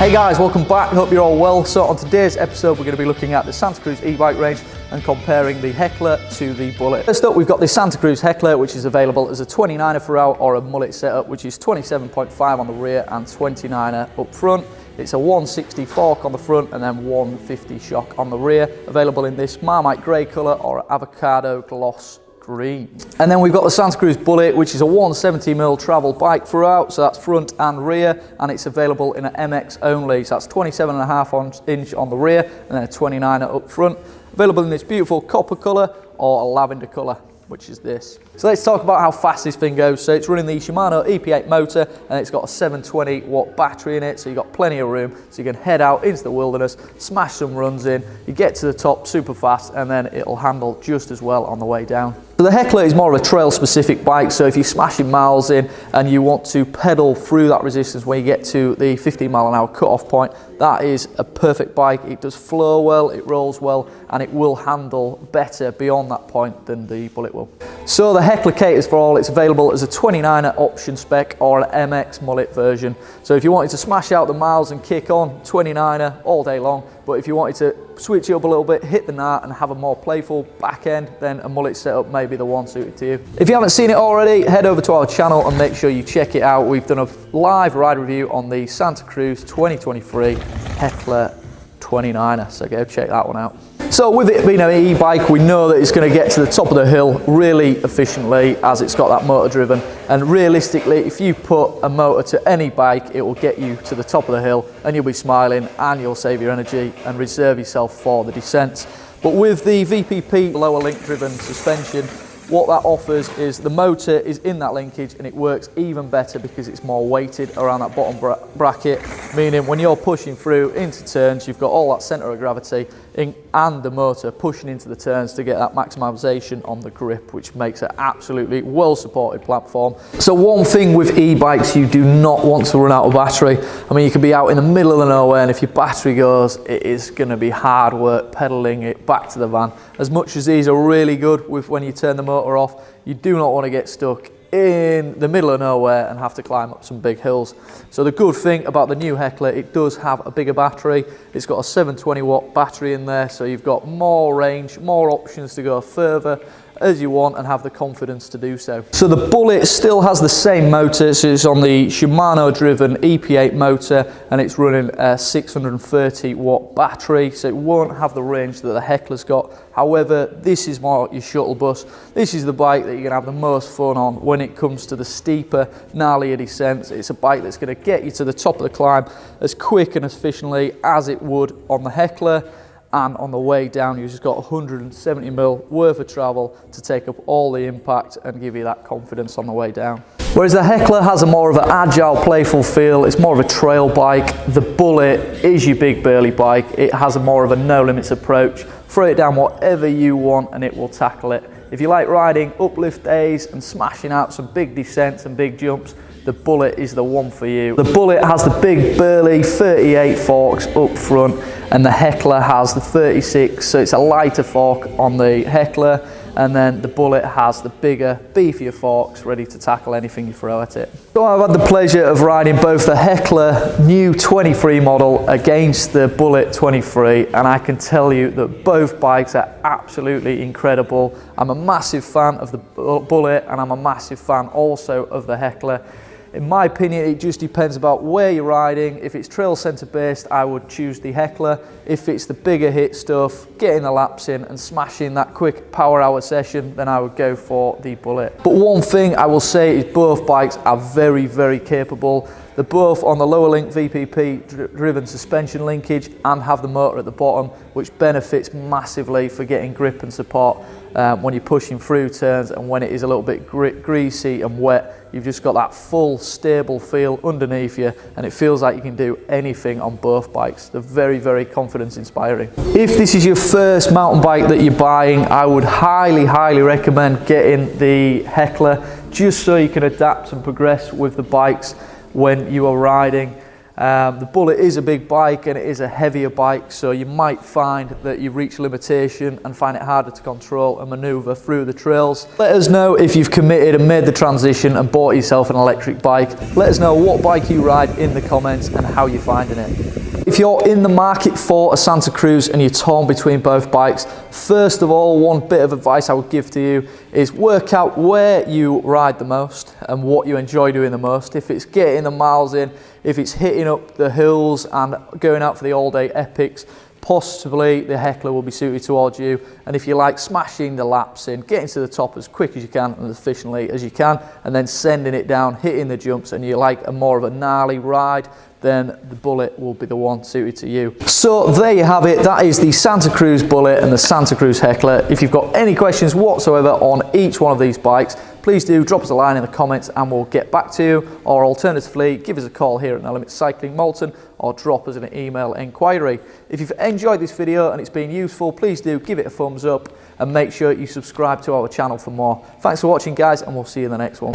Hey guys, welcome back. Hope you're all well. So on today's episode, we're going to be looking at the Santa Cruz e-bike range and comparing the Heckler to the Bullit. First up, we've got the Santa Cruz Heckler, which is available as a 29er throughout or a mullet setup, which is 27.5 on the rear and 29er up front. It's a 160 fork on the front and then 150 shock on the rear, available in this Marmite grey colour or avocado gloss green. And then we've got the Santa Cruz Bullit, which is a 170mm travel bike throughout, so that's front and rear, and it's available in an MX only, so that's 27.5 inch on the rear and then a 29er up front, available in this beautiful copper colour or a lavender colour, which is this. So let's talk about how fast this thing goes. So it's running the Shimano EP8 motor and it's got a 720 watt battery in it, so you've got plenty of room, so you can head out into the wilderness, smash some runs in, you get to the top super fast, and then it'll handle just as well on the way down. So the Heckler is more of a trail specific bike, so if you're smashing miles in and you want to pedal through that resistance when you get to the 15-mile-an-hour cut-off point, that is a perfect bike. It does flow well, it rolls well, and it will handle better beyond that point than the Bullit will. So the Heckler caters for all. It's available as a 29er option spec or an MX mullet version. So if you wanted to smash out the miles and kick on, 29er all day long. But if you wanted to switch it up a little bit, hit the nut and have a more playful back end, then a mullet setup may be the one suited to you. If you haven't seen it already, head over to our channel and make sure you check it out. We've done a live ride review on the Santa Cruz 2023 Heckler 29er, so go check that one out. So with it being an e-bike, we know that it's going to get to the top of the hill really efficiently, as it's got that motor driven, and realistically if you put a motor to any bike, it will get you to the top of the hill and you'll be smiling and you'll save your energy and reserve yourself for the descents. But with the VPP lower link driven suspension, what that offers is the motor is in that linkage and it works even better because it's more weighted around that bottom bracket, meaning when you're pushing through into turns, you've got all that centre of gravity and the motor pushing into the turns to get that maximisation on the grip, which makes it absolutely well supported platform. So one thing with e-bikes, you do not want to run out of battery. I mean, you could be out in the middle of the nowhere and if your battery goes, it is going to be hard work pedalling it back to the van. As much as these are really good with when you turn the motor off, you do not want to get stuck in the middle of nowhere and have to climb up some big hills. So the good thing about the new Heckler, it does have a bigger battery. It's got a 720 watt battery in there, so you've got more range, more options to go further as you want and have the confidence to do so. So the Bullit still has the same motor, so it's on the Shimano driven EP8 motor and it's running a 630 watt battery, so it won't have the range that the Heckler's got. However, this is more your shuttle bus. This is the bike that you're going to have the most fun on when it comes to the steeper, gnarlier descents. It's a bike that's going to get you to the top of the climb as quick and efficiently as it would on the Heckler. And on the way down, you've just got 170mm worth of travel to take up all the impact and give you that confidence on the way down. Whereas the Heckler has a more of an agile, playful feel, it's more of a trail bike. The Bullit is your big burly bike. It has a more of a no limits approach. Throw it down whatever you want and it will tackle it. If you like riding uplift days and smashing out some big descents and big jumps, the Bullit is the one for you. The Bullit has the big burly 38 forks up front and the Heckler has the 36, so it's a lighter fork on the Heckler, and then the Bullit has the bigger, beefier forks ready to tackle anything you throw at it. So I've had the pleasure of riding both the Heckler new 23 model against the Bullit 23, and I can tell you that both bikes are absolutely incredible. I'm a massive fan of the Bullit and I'm a massive fan also of the Heckler. In my opinion, it just depends about where you're riding. If it's trail centre based, I would choose the Heckler. If it's the bigger hit stuff, getting the laps in and smashing that quick power hour session, then I would go for the Bullit. But one thing I will say is both bikes are very, very capable. They're both on the lower link VPP driven suspension linkage and have the motor at the bottom, which benefits massively for getting grip and support when you're pushing through turns, and when it is a little bit greasy and wet, you've just got that full stable feel underneath you and it feels like you can do anything on both bikes. They're very, very confidence inspiring. If this is your first mountain bike that you're buying, I would highly, highly recommend getting the Heckler, just so you can adapt and progress with the bikes when you are riding. The Bullit is a big bike and it is a heavier bike, so you might find that you reach limitation and find it harder to control and manoeuvre through the trails. Let us know if you've committed and made the transition and bought yourself an electric bike. Let us know what bike you ride in the comments and how you're finding it. If you're in the market for a Santa Cruz and you're torn between both bikes, first of all, one bit of advice I would give to you is work out where you ride the most and what you enjoy doing the most. If it's getting the miles in, if it's hitting up the hills and going out for the all-day epics, possibly the Heckler will be suited towards you. And if you like smashing the laps in, getting to the top as quick as you can and as efficiently as you can, and then sending it down, hitting the jumps, and you like a more of a gnarly ride, then the Bullit will be the one suited to you. So there you have it. That is the Santa Cruz Bullit and the Santa Cruz Heckler. If you've got any questions whatsoever on each one of these bikes, please do drop us a line in the comments and we'll get back to you. Or alternatively, give us a call here at No Limit Cycling Malton or drop us an email inquiry. If you've enjoyed this video and it's been useful, please do give it a thumbs up and make sure you subscribe to our channel for more. Thanks for watching, guys, and we'll see you in the next one.